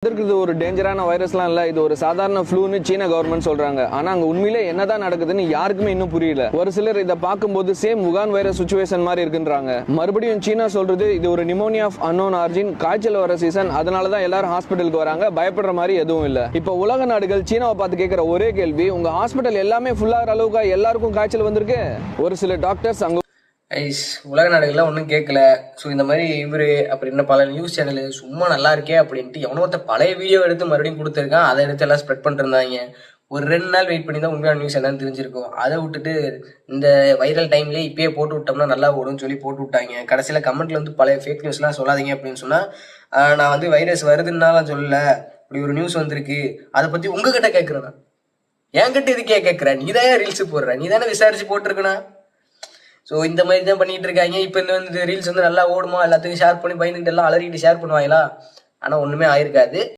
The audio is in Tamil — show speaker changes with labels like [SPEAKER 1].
[SPEAKER 1] இருக்கிறது ஒரு டேஞ்சரான வைரஸ்லாம் இல்லை, இது ஒரு சாதாரண ஃப்ளூன்னு சீன கவர்மெண்ட் சொல்றாங்க. ஆனா அங்க உண்மையிலே என்னதான் நடக்குதுன்னு யாருக்குமே இன்னும் புரியல. ஒரு சிலர் இதை பார்க்கும்போது சேம் வுகான் வைரஸ் சுச்சுவேஷன் மாதிரி இருக்குன்றாங்க. மறுபடியும் சீனா சொல்றது இது ஒரு நிமோனியா ஆஃப் அன்னோன் ஆரிஜின், காய்ச்சல் வர சீசன், அதனாலதான் எல்லாரும் ஹாஸ்பிட்டலுக்கு வராங்க. பயப்படுற மாதிரி எதுவும் இல்ல. இப்போ உலக நாடுகள் சீனாவை பார்த்து கேட்கிற ஒரே கேள்வி, உங்க ஹாஸ்பிட்டல் எல்லாமே ஃபுல்லாகிற அளவுக்கு எல்லாருக்கும் காய்ச்சல் வந்திருக்கு? ஒரு சில டாக்டர்ஸ் அங்க
[SPEAKER 2] உலக நாடுகள்லாம் ஒன்றும் கேட்கல. ஸோ இந்த மாதிரி இவர் அப்படின்னு பல நியூஸ் சேனலு சும்மா நல்லா இருக்கே அப்படின்ட்டு எவனோ ஒருத்த பழைய வீடியோ எடுத்து மறுபடியும் கொடுத்துருக்கான். அதை எடுத்து எல்லாம் ஸ்ப்ரெட் பண்ணிட்டு இருந்தாங்க. ஒரு 2 நாள் வெயிட் பண்ணி தான் உண்மையான நியூஸ் என்னன்னு தெரிஞ்சிருக்கும். அதை விட்டுட்டு இந்த வைரல் டைம்லேயே இப்பயே போட்டு விட்டோம்னா நல்லா ஓடும்னு சொல்லி போட்டு விட்டாங்க. கடைசியில் கமெண்ட்ல வந்து பழைய ஃபேக் நியூஸ்லாம் சொல்லாதீங்க அப்படின்னு சொன்னால், நான் வந்து வைரஸ் வருதுன்னாலாம் சொல்லல, இப்படி ஒரு நியூஸ் வந்திருக்கு, அதை பற்றி உங்ககிட்ட கேட்குறேண்ணா. என்கிட்ட இதுக்கே கேட்குற? நீ தானே ரீல்ஸ் போடுற, நீ தானே விசாரிச்சு போட்டிருக்கண்ணா. ஸோ இந்த மாதிரி தான் பண்ணிட்டு இருக்காங்க. இப்போ இந்த வந்து ரீல்ஸ் வந்து நல்லா ஓடுமா, எல்லாத்துக்கும் ஷேர் பண்ணி பயந்துக்கிட்டு எல்லாம் அலறிட்டு ஷேர் பண்ணுவாங்களா? ஆனால் ஒன்றுமே ஆயிருக்காது.